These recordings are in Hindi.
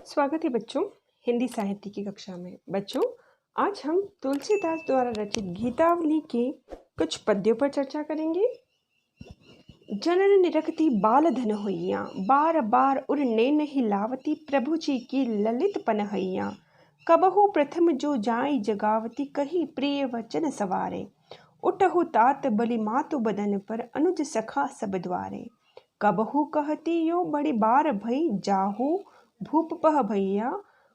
स्वागत है बच्चों हिंदी साहित्य की कक्षा में। बच्चों, आज हम तुलसीदास द्वारा रचित गीतावली के कुछ पद्यों पर चर्चा करेंगे। जनन निरखती बाल धन होइया, बार बार उर नैन हिलावती, प्रभु जी की ललित पनहैया। कबहु प्रथम जो जाई जगावती, कही प्रिय वचन सवारे। उठहु तात बलि मातु बदन पर, अनुज सखा सब द्वारे। कबहु कहती यो बड़ी बार भई, जाहु भूप पह भैया।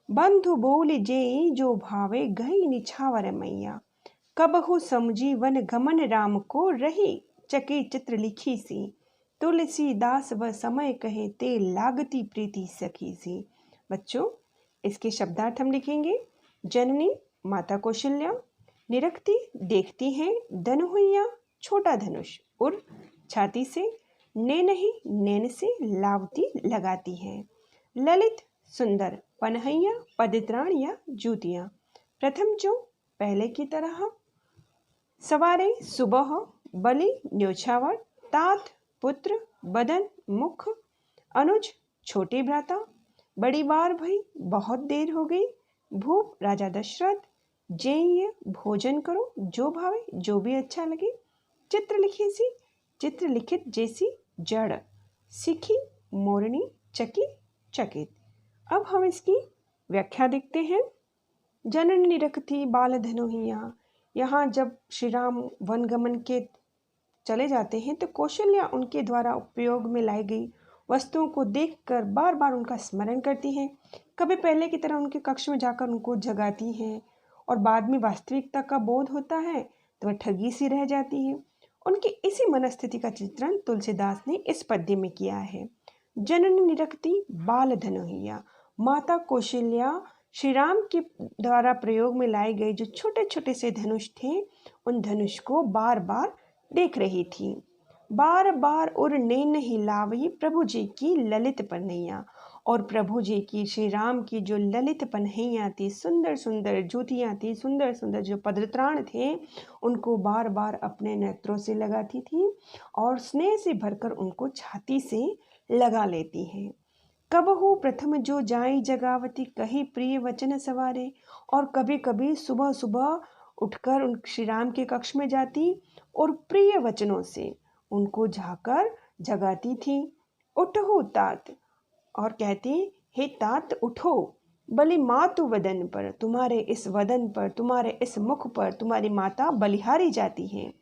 बंधु बोल जेई जो भावे, गई निछावर मैया। कबहु समझी वन गमन राम को, रही चके चित्र लिखी सी। तुलसीदास व समय कहे, ते लागती प्रीति सखी सी। बच्चों, इसके शब्दार्थ हम लिखेंगे। जननी माता कौशल्या, निरखती देखती हैं, धन हुइया छोटा धनुष, उर छाती से, नैनही नैन से, लावती लगाती है, ललित सुंदर, पनहैया पदत्राण या जूतियाँ, प्रथम जो पहले की तरह, सवारे सुबह, बलि न्योछावर, तात पुत्र, बदन मुख, अनुज छोटे भ्राता, बड़ी बार भई बहुत देर हो गई, भूप राजा दशरथ, जेय भोजन करो जो भावे जो भी अच्छा लगे, चित्र लिखी सी चित्र लिखित जैसी जड़, सीखी मोरनी, चकी चकित। अब हम इसकी व्याख्या देखते हैं। जनन निरखती बाल धनोहिया, यहाँ जब श्री राम वनगमन के चले जाते हैं तो कौशल्या उनके द्वारा उपयोग में लाई गई वस्तुओं को देखकर बार बार उनका स्मरण करती हैं। कभी पहले की तरह उनके कक्ष में जाकर उनको जगाती हैं और बाद में वास्तविकता का बोध होता है तो वह ठगी सी रह जाती है। उनकी इसी मनस्थिति का चित्रण तुलसीदास ने इस पद्य में किया है। जनन निरखती बाल धनोहिया, माता कौशल्या श्री राम के द्वारा प्रयोग में लाए गए जो छोटे छोटे से धनुष थे, उन धनुष को बार बार देख रही थी। बार बार उर नैन हिलावई, प्रभु जी की ललित पनहैया, और प्रभु जी की श्री राम की जो ललित पनहैया थी, सुंदर सुंदर जूतियाँ थी, सुंदर सुंदर जो पदत्राण थे, उनको बार बार अपने नेत्रों से लगाती थी और स्नेह से भरकर उनको छाती से लगा लेती हैं। कबहु प्रथम जो जाई जगावती, कही प्रिय वचन सवारे, और कभी कभी सुबह सुबह उठकर उन श्री राम के कक्ष में जाती और प्रिय वचनों से उनको जाकर जगाती थी। उठो तात, और कहती, हे तात उठो, बलि मातु वदन पर, तुम्हारे इस वदन पर, तुम्हारे इस मुख पर तुम्हारी माता बलिहारी जाती है।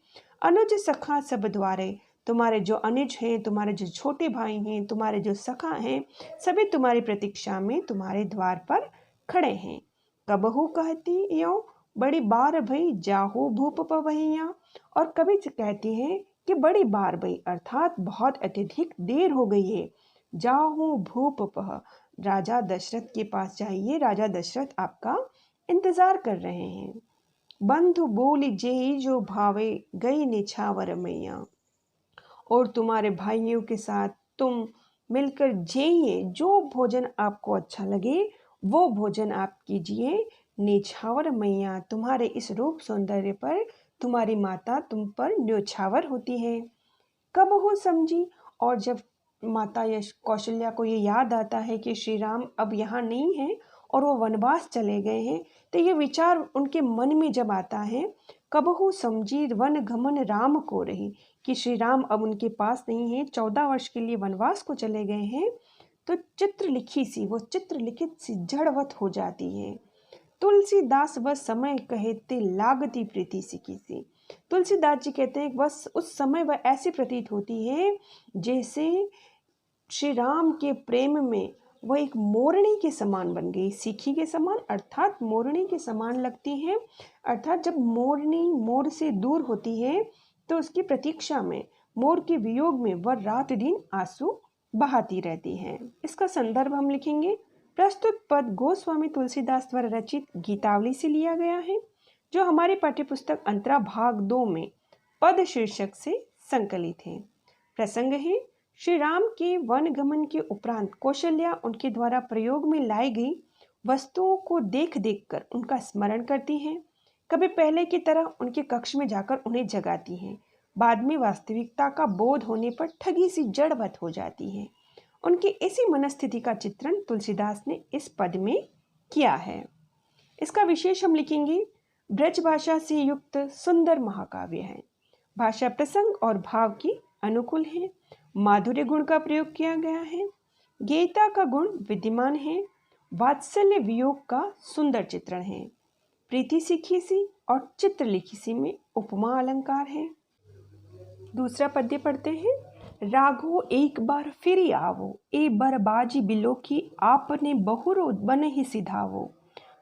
अनुज सखा सब द्वारे, तुम्हारे जो अनुज हैं, तुम्हारे जो छोटे भाई हैं, तुम्हारे जो सखा हैं, सभी तुम्हारी प्रतीक्षा में तुम्हारे द्वार पर खड़े हैं। कबहू कहती यो बड़ी बार भई, जाहू भूप पवैया, और कभी कहती हैं कि बड़ी बार भई अर्थात बहुत अत्यधिक देर हो गई है। जाहू भूप पह, राजा दशरथ के पास जाइए, राजा दशरथ आपका इंतजार कर रहे हैं। बंधु बोली जेई जो भावे, गई निछावर मैया, और तुम्हारे भाइयों के साथ तुम मिलकर जाइए, जो भोजन आपको अच्छा लगे वो भोजन आप कीजिए। निछावर मैया, तुम्हारे इस रूप सौंदर्य पर तुम्हारी माता तुम पर न्योछावर होती है। कब हो समझी, और जब माता यश कौशल्या को ये याद आता है कि श्री राम अब यहाँ नहीं है और वो वनवास चले गए हैं, तो ये विचार उनके मन में जब आता है, कबहू समझी वन गमन राम को रही, कि श्री राम अब उनके पास नहीं है, 14 वर्ष के लिए वनवास को चले गए हैं, तो चित्र लिखी सी, वो चित्र लिखित सी जड़वत हो जाती है। तुलसीदास वह समय कहते, लागती प्रीति सिकी सी। तुलसीदास जी कहते हैं बस उस समय वह ऐसी प्रतीत होती है जैसे श्री राम के प्रेम में वह एक मोरनी के समान बन गई, सीखी के समान, अर्थात मोरनी के समान लगती है। अर्थात जब मोरनी मोर से दूर होती है तो उसकी प्रतीक्षा में, मोर के वियोग में वह रात दिन आंसू बहाती रहती है। इसका संदर्भ हम लिखेंगे। प्रस्तुत पद गोस्वामी तुलसीदास द्वारा रचित गीतावली से लिया गया है, जो हमारी पाठ्यपुस्तक अंतरा भाग 2 में पद शीर्षक से संकलित है। प्रसंग है, श्री राम के वन गमन के उपरांत कौशल्या उनके द्वारा प्रयोग में लाई गई वस्तुओं को देख देख कर उनका स्मरण करती हैं। कभी पहले की तरह उनके कक्ष में जाकर उन्हें जगाती हैं, बाद में वास्तविकता का बोध होने पर ठगी सी जड़वत हो जाती है। उनकी इसी मनस्थिति का चित्रण तुलसीदास ने इस पद में किया है। इसका विशेष हम लिखेंगे, ब्रज भाषा से युक्त सुंदर महाकाव्य है। भाषा प्रसंग और भाव की अनुकूल है। माधुर्य गुण का प्रयोग किया गया है। गेयता का गुण विद्यमान है। वात्सल्य वियोग का सुंदर चित्रण है। प्रीति सीखी सी और चित्र लिखी सी में उपमा अलंकार है। दूसरा पद्य पढ़ते हैं। राघो एक बार फिर आवो, ए बरबाजी बिलोकी, आपने बहुरो बन ही सिधावो।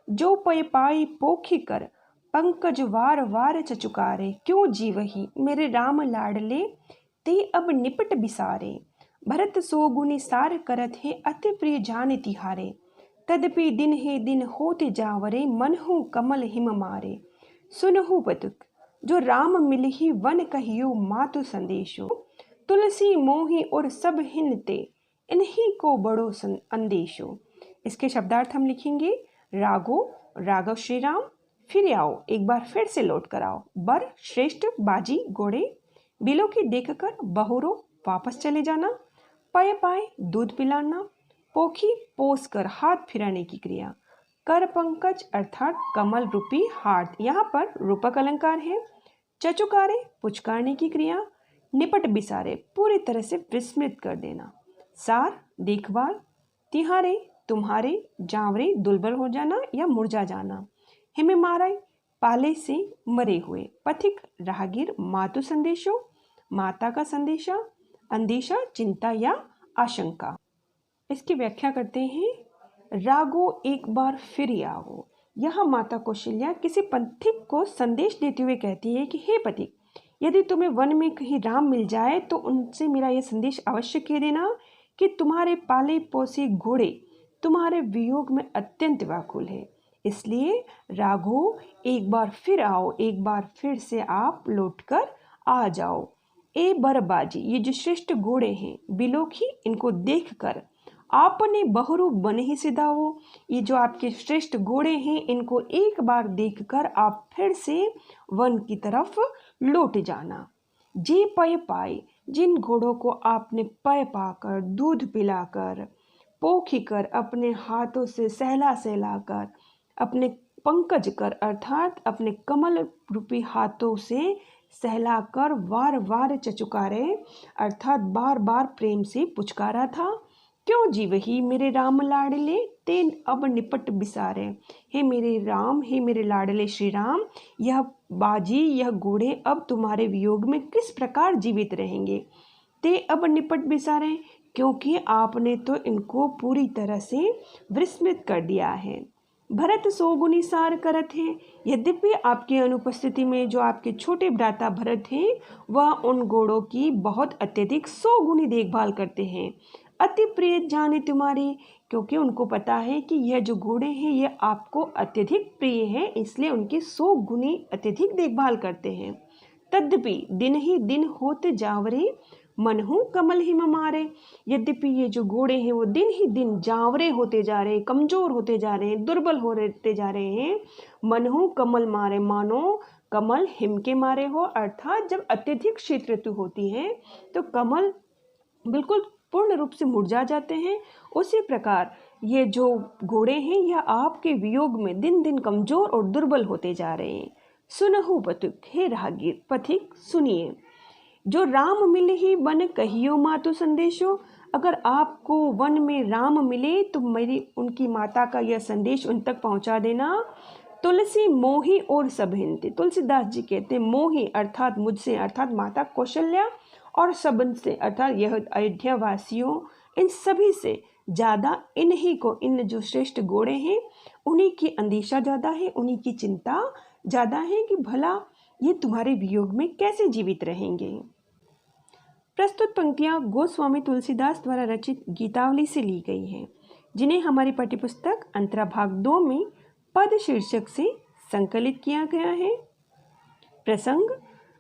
जो पय पाई पोखी कर, पंकज वार वार चचुकारे। क्यों जीवही मेरे राम लाडले, ते अब निपट बिसारे। भरत सोगुनी सार करत है, अति प्रिय जान तिहारे। तदपि दिन हे दिन होते जावरे, मन हूँ कमल हिम मारे। सुनहु बतुक जो राम मिलहि, वन कहियो मातु संदेशो। तुलसी मोहि और सब हिनते, इन्हीं को बड़ो अंदेशो। इसके शब्दार्थ हम लिखेंगे। रागो राघव श्री राम, फिर आओ एक बार फिर से लौट कर आओ। बर श्रेष्ठ बाजी घोड़े, बिलो की देखकर बहुरो वापस चले जाना। पाए पाए दूध पिलाना। पोखी पोस कर हाथ फिराने की क्रिया। कर पंकज अर्थात कमल रूपी हाथ, यहाँ पर रूपक अलंकार है। चचुकारे पुचकारने की क्रिया। निपट बिसारे पूरी तरह से विस्मृत कर देना। सार देखभाल। तिहारे तुम्हारे, जावरे दुर्बल हो जाना या मुरझा जाना। हिमे माराई पाले से मरे हुए। पथिक राहगीर। मातु संदेशो माता का संदेशा। अंदेशा चिंता या आशंका। इसकी व्याख्या करते हैं। रागो एक बार फिर आओ, यह माता कौशल्या किसी पथिक को संदेश देते हुए कहती है कि हे पथिक, यदि तुम्हें वन में कहीं राम मिल जाए तो उनसे मेरा यह संदेश अवश्य कह देना कि तुम्हारे पाले पोसे घोड़े तुम्हारे वियोग में अत्यंत व्याकुल है। इसलिए राघो एक बार फिर आओ, एक बार फिर से आप लौटकर आ जाओ। ए बरबाजी, ये जो श्रेष्ठ घोड़े हैं बिलोखी, इनको देखकर आपने बहुरू बन ही सिधाओ। ये जो आपके श्रेष्ठ घोड़े हैं, इनको एक बार देखकर आप फिर से वन की तरफ लौट जाना। जे पय पाए, जिन घोड़ों को आपने पय पाकर, दूध पिलाकर, पोखी कर, अपने हाथों से सहला सहलाकर, अपने पंकज कर अर्थात अपने कमल रूपी हाथों से सहलाकर, वार वार चचुकारे अर्थात बार बार प्रेम से पुचकारा था। क्यों जीवही मेरे राम लाडले, तेन अब निपट बिसारे। हे मेरे राम, हे मेरे लाडले श्री राम, यह बाजी, यह घोड़े अब तुम्हारे वियोग में किस प्रकार जीवित रहेंगे। ते अब निपट बिसारे, क्योंकि आपने तो इनको पूरी तरह से विस्मृत कर दिया है। भरत सोगुनी सार करत हैं, यद्यपि आपकी अनुपस्थिति में जो आपके छोटे भ्राता भरत हैं, वह उन घोड़ों की बहुत अत्यधिक 100 गुनी देखभाल करते हैं। अति प्रिय जाने तुम्हारी, क्योंकि उनको पता है कि यह जो घोड़े हैं ये आपको अत्यधिक प्रिय हैं, इसलिए उनकी 100 गुनी अत्यधिक देखभाल करते हैं। तद्यपि दिन ही दिन होते जावरे, मन हूँ कमल हिम मारे। यद्यपि ये जो घोड़े हैं वो दिन ही दिन जावरे होते जा रहे हैं, कमजोर होते जा रहे हैं, दुर्बल होते जा रहे हैं। मन हूँ कमल मारे, मानो कमल हिम के मारे हो, अर्थात जब अत्यधिक शीत ऋतु होती है तो कमल बिल्कुल पूर्ण रूप से मुरझा जाते हैं। उसी प्रकार ये जो घोड़े हैं यह आपके वियोग में दिन दिन कमजोर और दुर्बल होते जा रहे हैं। सुनहु बतुक, हे राहगीर पथिक सुनिए। जो राम मिले ही वन कहियो मातु संदेशो, अगर आपको वन में राम मिले तो मेरी उनकी माता का यह संदेश उन तक पहुंचा देना। तुलसी मोही और सब हिनते, तुलसीदास जी कहते हैं मोही अर्थात मुझसे, अर्थात माता कौशल्या और सबन से अर्थात यह अयोध्या वासियों, इन सभी से ज़्यादा इन्हीं को, इन जो श्रेष्ठ घोड़े हैं उन्हीं की अंदेशा ज़्यादा है, उन्हीं की चिंता ज़्यादा है कि भला ये तुम्हारे वियोग में कैसे जीवित रहेंगे। प्रस्तुत पंक्तियाँ गोस्वामी तुलसीदास द्वारा रचित गीतावली से ली गई हैं, जिन्हें हमारी पाठ्यपुस्तक अंतरा भाग 2 में पद शीर्षक से संकलित किया गया है। प्रसंग: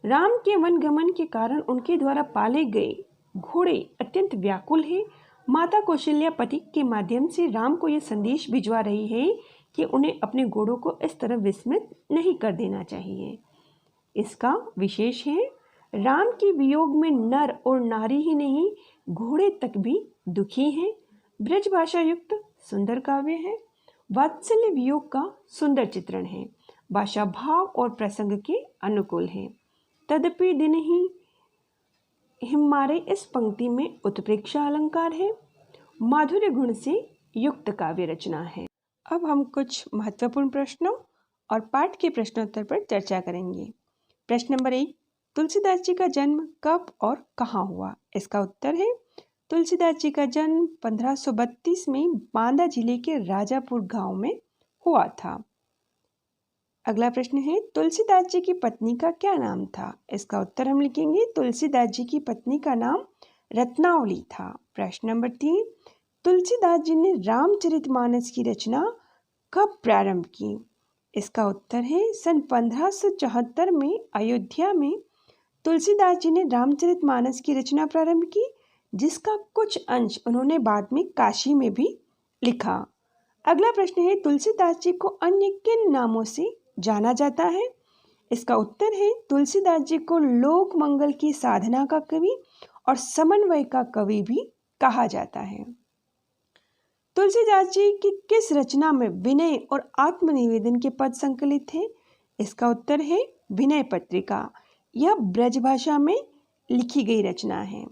राम के वनगमन के कारण उनके द्वारा पाले गए घोड़े अत्यंत व्याकुल हैं। माता कौशल्या पति के माध्यम से राम को यह संदेश भिजवा रही है कि उन्हें अपने घोड़ों को इस तरह विस्मृत नहीं कर देना चाहिए। इसका विशेष है, राम के वियोग में नर और नारी ही नहीं घोड़े तक भी दुखी हैं, ब्रज भाषा युक्त सुंदर काव्य है, वात्सल्य वियोग का सुंदर चित्रण है, भाषा भाव और प्रसंग के अनुकूल है। तदपि दिन ही हिम्मारे इस पंक्ति में उत्प्रेक्षा अलंकार है, माधुर्य गुण से युक्त काव्य रचना है। अब हम कुछ महत्वपूर्ण प्रश्नों और पाठ के प्रश्नोत्तर पर चर्चा करेंगे। प्रश्न नंबर 1, तुलसीदास जी का जन्म कब और कहाँ हुआ? इसका उत्तर है तुलसीदास जी का जन्म 1532 में बांदा जिले के राजापुर गांव में हुआ था। अगला प्रश्न है तुलसीदास जी की पत्नी का क्या नाम था? इसका उत्तर हम लिखेंगे तुलसीदास जी की पत्नी का नाम रत्नावली था। प्रश्न नंबर 3, तुलसीदास जी ने रामचरितमानस की रचना कब प्रारंभ की? इसका उत्तर है सन 1574 में अयोध्या में तुलसीदास जी ने रामचरितमानस की रचना प्रारंभ की, जिसका कुछ अंश उन्होंने बाद में काशी में भी लिखा। अगला प्रश्न है तुलसीदास जी को अन्य किन नामों से जाना जाता है? इसका उत्तर है तुलसीदास जी को लोक मंगल की साधना का कवि और समन्वय का कवि भी कहा जाता है। तुलसीदास जी की किस रचना में विनय और आत्मनिवेदन के पद संकलित हैं? इसका उत्तर है विनय पत्रिका। यह ब्रज भाषा में लिखी गई रचना है।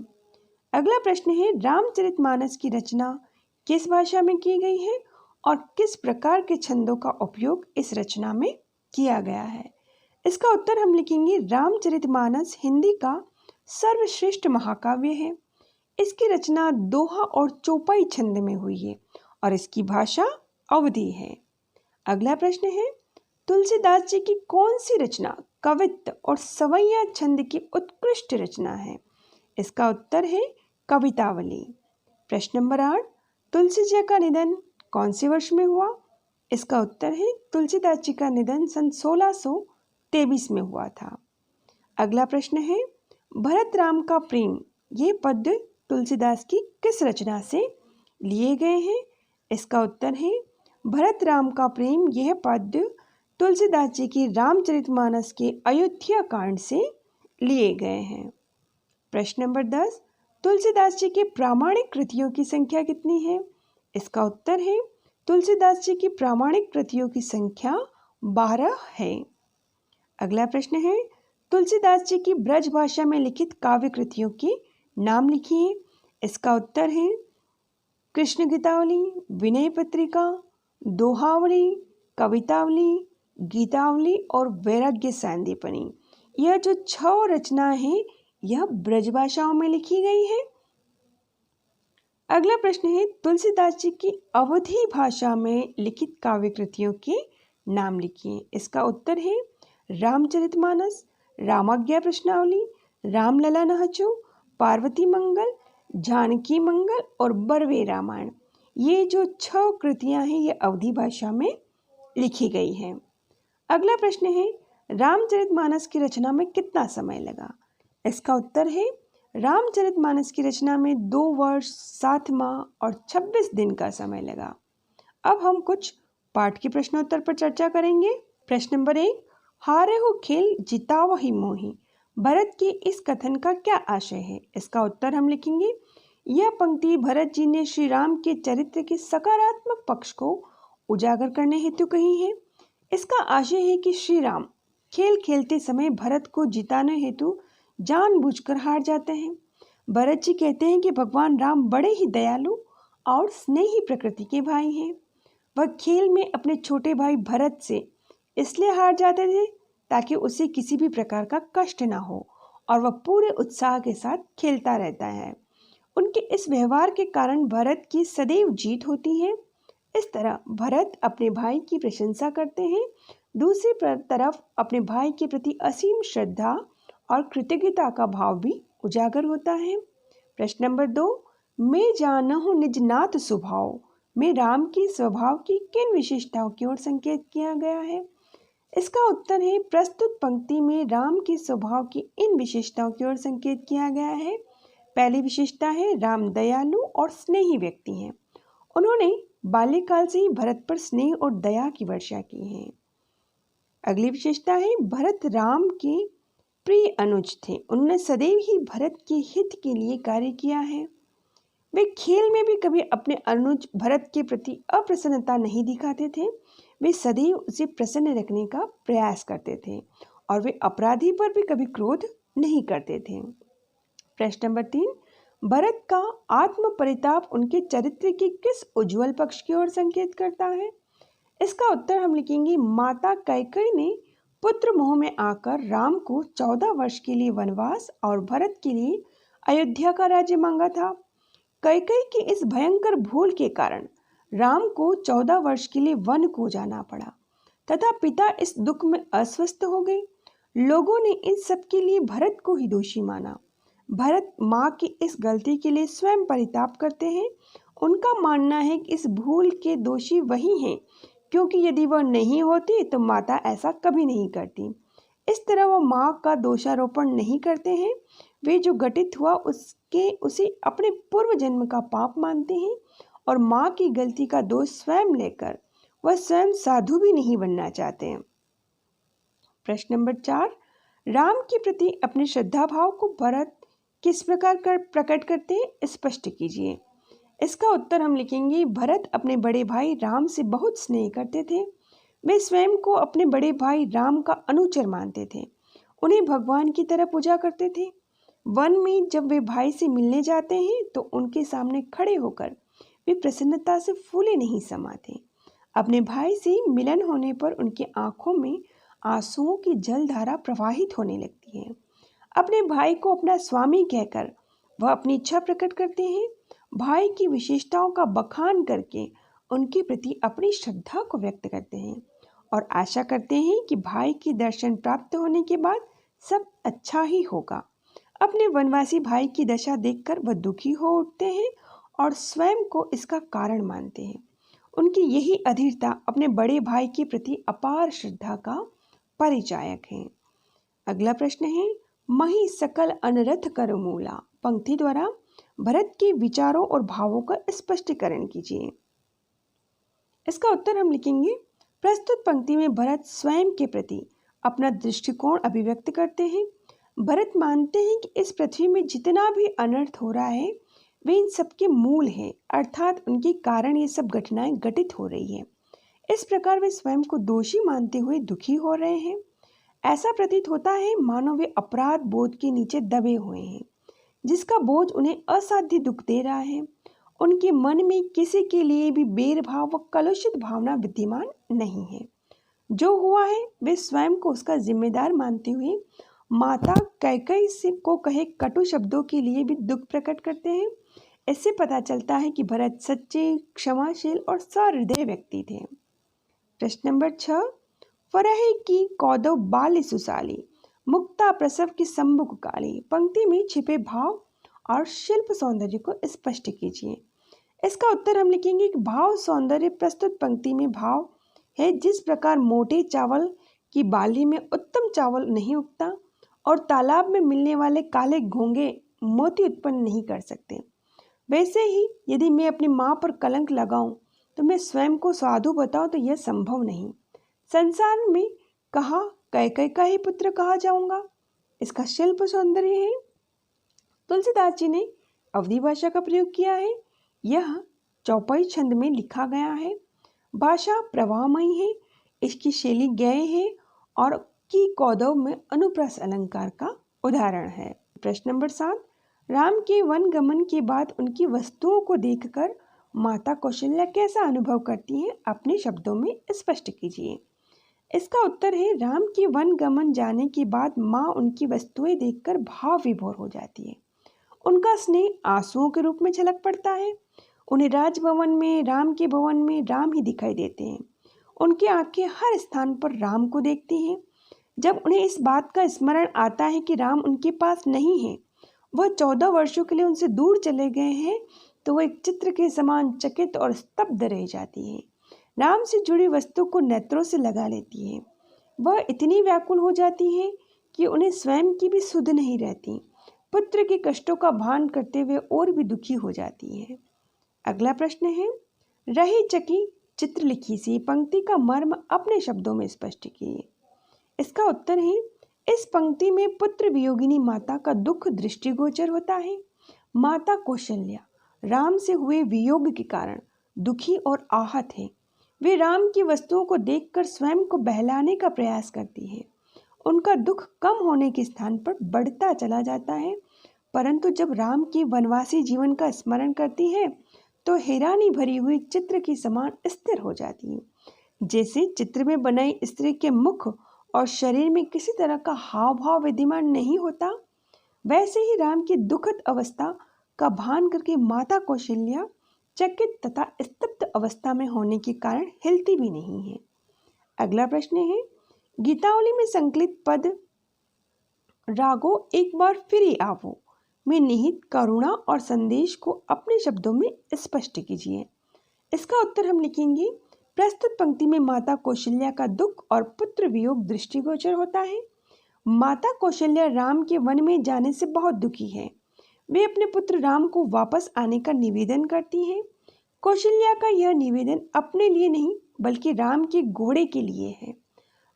अगला प्रश्न है रामचरितमानस की रचना किस भाषा में की गई है और किस प्रकार के छंदों का उपयोग इस रचना में किया गया है? इसका उत्तर हम लिखेंगे रामचरितमानस हिंदी का सर्वश्रेष्ठ महाकाव्य है। इसकी रचना दोहा और चौपाई छंद में हुई है और इसकी भाषा अवधी है। अगला प्रश्न है तुलसीदास जी की कौन सी रचना कवित्व और सवैया छंद की उत्कृष्ट रचना है? इसका उत्तर है कवितावली। प्रश्न नंबर 8, तुलसी जी का निधन कौन से वर्ष में हुआ? इसका उत्तर है तुलसीदास जी का निधन सन 1623 में हुआ था। अगला प्रश्न है भरत राम का प्रेम, ये पद्य तुलसीदास की किस रचना से लिए गए हैं? इसका उत्तर है भरत राम का प्रेम, यह पद्य तुलसीदास जी की रामचरितमानस के अयोध्या कांड से लिए गए हैं। प्रश्न नंबर 10, तुलसीदास जी की प्रामाणिक कृतियों की संख्या कितनी है? इसका उत्तर है तुलसीदास जी की प्रामाणिक कृतियों की संख्या 12 है। अगला प्रश्न है तुलसीदास जी की ब्रज भाषा में लिखित काव्य कृतियों के नाम लिखिए। इसका उत्तर है कृष्ण गीतावली, विनय पत्रिका, दोहावली, कवितावली, गीतावली और वैराग्य सांदीपनी। यह जो 6 रचना है यह ब्रज भाषाओं में लिखी गई है। अगला प्रश्न है तुलसीदास जी की अवधी भाषा में लिखित काव्य कृतियों के नाम लिखिए। इसका उत्तर है रामचरितमानस, रामाज्ञा प्रश्नावली, रामलला नहचो, पार्वती मंगल, जानकी मंगल और बरवे रामायण। ये जो 6 कृतियां हैं ये अवधी भाषा में लिखी गई हैं। अगला प्रश्न है रामचरितमानस की रचना में कितना समय लगा? इसका उत्तर है रामचरितमानस की रचना में 2 वर्ष 7 माह और 26 दिन का समय लगा। अब हम कुछ पाठ के प्रश्नोत्तर पर चर्चा करेंगे। प्रश्न नंबर 1, हारे हो खेल जिताव ही मोही, भरत के इस कथन का क्या आशय है? इसका उत्तर हम लिखेंगे यह पंक्ति भरत जी ने श्री राम के चरित्र के सकारात्मक पक्ष को उजागर करने हेतु कही है। इसका आशय है कि श्री राम खेल खेलते समय भरत को जिताने हेतु जानबूझकर हार जाते हैं। भरत जी कहते हैं कि भगवान राम बड़े ही दयालु और स्नेही प्रकृति के भाई हैं। वह खेल में अपने छोटे भाई भरत से इसलिए हार जाते थे ताकि उसे किसी भी प्रकार का कष्ट ना हो और वह पूरे उत्साह के साथ खेलता रहता है। उनके इस व्यवहार के कारण भरत की सदैव जीत होती है। इस तरह भरत अपने भाई की प्रशंसा करते हैं, दूसरी तरफ अपने भाई के प्रति असीम श्रद्धा और कृतज्ञता का भाव भी उजागर होता है। प्रश्न नंबर 2, मैं जानहु निज नाथ स्वभाव में राम के स्वभाव की किन विशेषताओं की ओर संकेत किया गया है? इसका उत्तर है प्रस्तुत पंक्ति में राम के स्वभाव की इन विशेषताओं की ओर संकेत किया गया है। पहली विशेषता है राम दयालु और स्नेही व्यक्ति हैं। उन्होंने बाल्यकाल से ही भरत पर स्नेह और दया की वर्षा की है। अगली विशेषता है भरत राम के प्रिय अनुज थे। उन्होंने सदैव ही भरत के हित के लिए कार्य किया है। वे खेल में भी कभी अपने अनुज भरत के प्रति अप्रसन्नता नहीं दिखाते थे। वे सदैव उसे प्रसन्न रखने का प्रयास करते थे और वे अपराधी पर भी कभी क्रोध नहीं करते थे। प्रश्न नंबर 3, भरत का आत्म परिताप उनके चरित्र के किस उज्जवल पक्ष की ओर संकेत करता है? इसका उत्तर हम लिखेंगे, माता कैकेयी ने पुत्र मोह में आकर राम को 14 वर्ष के लिए वनवास और भरत के लिए अयोध्या का राज्य मांगा था। कैकेयी की इस भयंकर भूल के कारण राम को 14 वर्ष के लिए वन को जाना पड़ा तथा पिता इस दुख में अस्वस्थ हो गए। लोगों ने इन सब के लिए भरत को ही दोषी माना। भरत माँ की इस गलती के लिए स्वयं परिताप करते हैं। उनका मानना है कि इस भूल के दोषी वही हैं, क्योंकि यदि वह नहीं होती तो माता ऐसा कभी नहीं करती। इस तरह वह माँ का दोषारोपण नहीं करते हैं। वे जो घटित हुआ उसे अपने पूर्व जन्म का पाप मानते हैं और माँ की गलती का दोष स्वयं लेकर वह स्वयं साधु भी नहीं बनना चाहते हैं। प्रश्न नंबर 4, राम के प्रति अपने श्रद्धा भाव को भरत किस प्रकार प्रकट करते हैं, स्पष्ट कीजिए। इसका उत्तर हम लिखेंगे, भरत अपने बड़े भाई राम से बहुत स्नेह करते थे। वे स्वयं को अपने बड़े भाई राम का अनुचर मानते थे। उन्हें भगवान की तरह पूजा करते थे। वन में जब वे भाई से मिलने जाते हैं तो उनके सामने खड़े होकर वे प्रसन्नता से फूले नहीं समाते। अपने भाई से मिलन होने पर उनकी आंखों में आंसुओं की जलधारा प्रवाहित होने लगती है। अपने भाई को अपना स्वामी कहकर वह अपनी इच्छा प्रकट करते हैं। भाई की विशेषताओं का बखान करके उनके प्रति अपनी श्रद्धा को व्यक्त करते हैं और आशा करते हैं कि भाई के दर्शन प्राप्त होने के बाद सब अच्छा ही होगा। अपने वनवासी भाई की दशा देखकर वह दुखी हो उठते हैं और स्वयं को इसका कारण मानते हैं। उनकी यही अधीरता अपने बड़े भाई के प्रति अपार श्रद्धा का परिचायक है। अगला प्रश्न है, मही सकल अनरथ कर मूला पंक्ति द्वारा भरत के विचारों और भावों का स्पष्टीकरण कीजिए। इसका उत्तर हम लिखेंगे, प्रस्तुत पंक्ति में भरत स्वयं के प्रति अपना दृष्टिकोण अभिव्यक्त करते हैं। भरत मानते हैं कि इस पृथ्वी में जितना भी अनर्थ हो रहा है वे इन सब के मूल हैं, अर्थात उनके कारण ये सब घटनाएं घटित हो रही हैं। इस प्रकार वे स्वयं को दोषी मानते हुए दुखी हो रहे हैं। ऐसा प्रतीत होता है मानो वे अपराध बोध के नीचे दबे हुए हैं, जिसका बोझ उन्हें असाध्य दुख दे रहा है। उनके मन में किसी के लिए भी बैरभाव व कलुषित भावना विद्यमान नहीं है। जो हुआ है वे स्वयं को उसका जिम्मेदार मानते हुए माता कैकेयी से को कहे कटु शब्दों के लिए भी दुख प्रकट करते हैं। इससे पता चलता है कि भरत सच्चे, क्षमाशील और सहृदय व्यक्ति थे। प्रश्न नंबर 6, फरहे की कौदव बाल सुसाली मुक्ता प्रसव की सम्मुख काली पंक्ति में छिपे भाव और शिल्प सौंदर्य को स्पष्ट कीजिए। इसका उत्तर हम लिखेंगे कि भाव सौंदर्य प्रस्तुत पंक्ति में भाव है। जिस प्रकार मोटे चावल की बाली में उत्तम चावल नहीं उगता और तालाब में मिलने वाले काले घोंगे मोती उत्पन्न नहीं कर सकते, वैसे ही यदि मैं अपनी माँ पर कलंक लगाऊं तो मैं स्वयं को साधु बताऊं तो यह संभव नहीं। संसार में कहा कैकेयी का ही पुत्र कहा जाऊंगा, इसका शिल्प सौंदर्य है। तुलसीदास जी ने अवधी भाषा का प्रयोग किया है। यह चौपाई छंद में लिखा गया है। भाषा प्रवाहमयी है, इसकी शैली ज्ञेय है और की कौदव में अनुप्रास अलंकार का उदाहरण है। प्रश्न नंबर 7, राम के वन गमन के बाद उनकी वस्तुओं को देखकर माता कौशल्या कैसा अनुभव करती हैं, अपने शब्दों में स्पष्ट कीजिए। इसका उत्तर है, राम के वन गमन जाने के बाद माँ उनकी वस्तुएं देखकर भाव विभोर हो जाती है। उनका स्नेह आंसुओं के रूप में झलक पड़ता है। उन्हें राजभवन में, राम के भवन में राम ही दिखाई देते हैं। उनकी आंखें हर स्थान पर राम को देखती हैं। जब उन्हें इस बात का स्मरण आता है कि राम उनके पास नहीं है, वह 14 वर्षों के लिए उनसे दूर चले गए हैं, तो वह एक चित्र के समान चकित और स्तब्ध रह जाती है। राम से जुड़ी वस्तु को नेत्रों से लगा लेती है। वह इतनी व्याकुल हो जाती है कि उन्हें स्वयं की भी सुध नहीं रहती। पुत्र के कष्टों का भान करते हुए और भी दुखी हो जाती है। अगला प्रश्न है, रही चकी चित्र लिखी सी पंक्ति का मर्म अपने शब्दों में स्पष्ट कीजिए। इसका उत्तर है, इस पंक्ति में पुत्र वियोगिनी माता का दुख दृष्टिगोचर होता है। माता कौशल्या राम से हुए वियोग के कारण दुखी और आहत हैं। वे राम की वस्तुओं को देखकर स्वयं को बहलाने का प्रयास करती हैं। उनका दुख कम होने के स्थान पर बढ़ता चला जाता है, परंतु जब राम के वनवासी जीवन का स्मरण करती हैं तो हैरानी भरी हुई चित्र की समान स्थिर हो जाती हैं। जैसे चित्र में बनाई स्त्री के मुख और शरीर में किसी तरह का हाव भाव विद्यमान नहीं होता, वैसे ही राम की दुखद अवस्था का भान करके माता कौशल्या चकित तथा स्तब्ध अवस्था में होने के कारण हिलती भी नहीं है। अगला प्रश्न है, गीतावली में संकलित पद रागो एक बार फिर ही आवो में निहित करुणा और संदेश को अपने शब्दों में स्पष्ट कीजिए। इसका उत्तर हम लिखेंगे, प्रस्तुत पंक्ति में माता कौशल्या का दुख और पुत्र वियोग दृष्टिगोचर होता है। माता कौशल्या राम के वन में जाने से बहुत दुखी है। वे अपने पुत्र राम को वापस आने का निवेदन करती हैं। कौशल्या का यह निवेदन अपने लिए नहीं बल्कि राम के घोड़े के लिए है।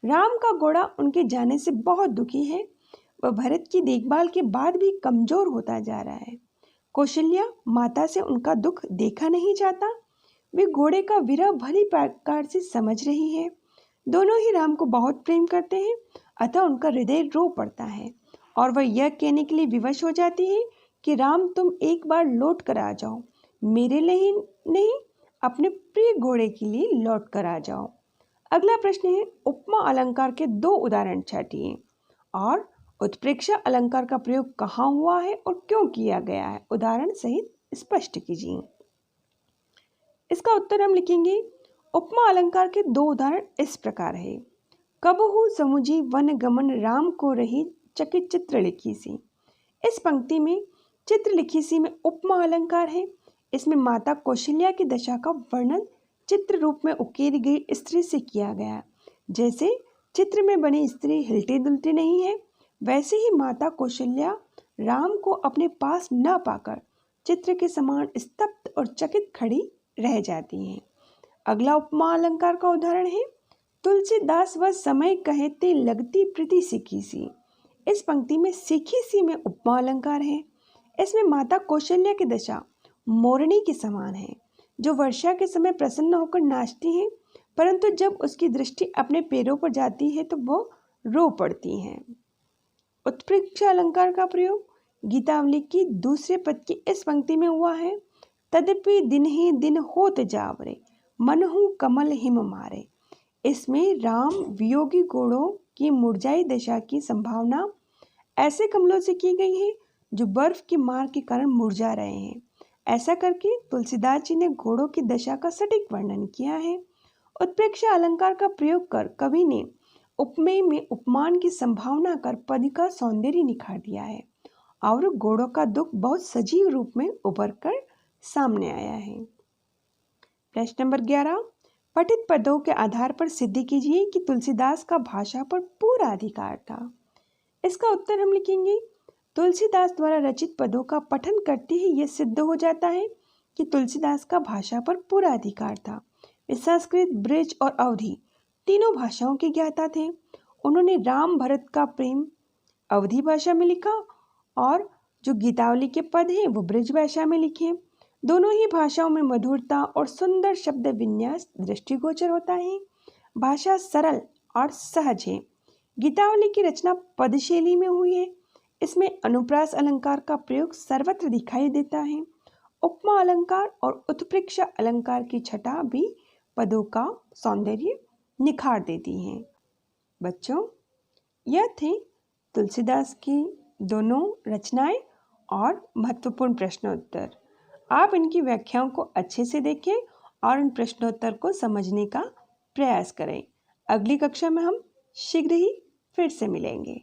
राम का घोड़ा उनके जाने से बहुत दुखी है। वह भरत की देखभाल के बाद भी कमजोर होता जा रहा है। कौशल्या माता से उनका दुख देखा नहीं चाहता। वे घोड़े का विरह भली प्रकार से समझ रही है। दोनों ही राम को बहुत प्रेम करते हैं, अतः उनका हृदय रो पड़ता है और वह यह कहने के लिए विवश हो जाती है कि राम तुम एक बार लौट कर आ जाओ, मेरे लिए नहीं अपने प्रिय घोड़े के लिए लौट कर आ जाओ। अगला प्रश्न है, उपमा अलंकार के 2 उदाहरण छाटिए और उत्प्रेक्षा अलंकार का प्रयोग कहाँ हुआ है और क्यों किया गया है, उदाहरण सहित स्पष्ट कीजिए। इसका उत्तर हम लिखेंगे, उपमा अलंकार के 2 उदाहरण इस प्रकार है। कबहू समुझी वन गमन राम को रही चकित चित्र लिखी सी। इस पंक्ति में चित्र लिखी सी में उपमा अलंकार है। इसमें माता कौशल्या की दशा का वर्णन चित्र रूप में उकेरी गई स्त्री से किया गया। जैसे चित्र में बनी स्त्री हिलती डुलती नहीं है, वैसे ही माता कौशल्या राम को अपने पास न पाकर चित्र के समान स्तब्ध और चकित खड़ी रह जाती हैं। अगला उपमा अलंकार का उदाहरण है, तुलसीदास वह समय कहते लगती प्रीति सीखी सी। इस पंक्ति में सीखी सी में उपमा अलंकार है। इसमें माता कौशल्या की दशा मोरनी के समान है, जो वर्षा के समय प्रसन्न होकर नाचती है, परंतु जब उसकी दृष्टि अपने पैरों पर जाती है तो वो रो पड़ती हैं। उत्प्रेक्षा अलंकार का प्रयोग गीतावली की दूसरे पद की इस पंक्ति में हुआ है। तदपि दिन ही दिन होत जावरे, मनहु कमल हिम मारे। इसमें राम वियोगी घोड़ों की मुरझाई दशा की संभावना ऐसे कमलों से की गई है जो बर्फ की मार के कारण मुरझा रहे हैं। ऐसा करके तुलसीदास जी ने घोड़ों की दशा का सटीक वर्णन किया है। उत्प्रेक्षा अलंकार का प्रयोग कर कवि ने उपमेय में उपमान की संभावना कर पद का सौंदर्य निखार दिया है और घोड़ों का दुख बहुत सजीव रूप में उभर कर सामने आया है। प्रश्न नंबर 11, पठित पदों के आधार पर सिद्ध कीजिए कि तुलसीदास का भाषा पर पूरा अधिकार था। इसका उत्तर हम लिखेंगे, तुलसीदास द्वारा रचित पदों का पठन करते ही यह सिद्ध हो जाता है कि तुलसीदास का भाषा पर पूरा अधिकार था। वे संस्कृत, ब्रज और अवधी तीनों भाषाओं के ज्ञाता थे। उन्होंने राम भरत का प्रेम अवधी भाषा में लिखा और जो गीतावली के पद हैं वो ब्रज भाषा में लिखे। दोनों ही भाषाओं में मधुरता और सुंदर शब्द विन्यास दृष्टिगोचर होता है। भाषा सरल और सहज है। गीतावली की रचना पद शैली में हुई है। इसमें अनुप्रास अलंकार का प्रयोग सर्वत्र दिखाई देता है। उपमा अलंकार और उत्प्रेक्षा अलंकार की छटा भी पदों का सौंदर्य निखार देती हैं। बच्चों, यह थे तुलसीदास की दोनों रचनाएं और महत्वपूर्ण प्रश्नोत्तर। आप इनकी व्याख्याओं को अच्छे से देखें और इन प्रश्नोत्तर को समझने का प्रयास करें। अगली कक्षा में हम शीघ्र ही फिर से मिलेंगे।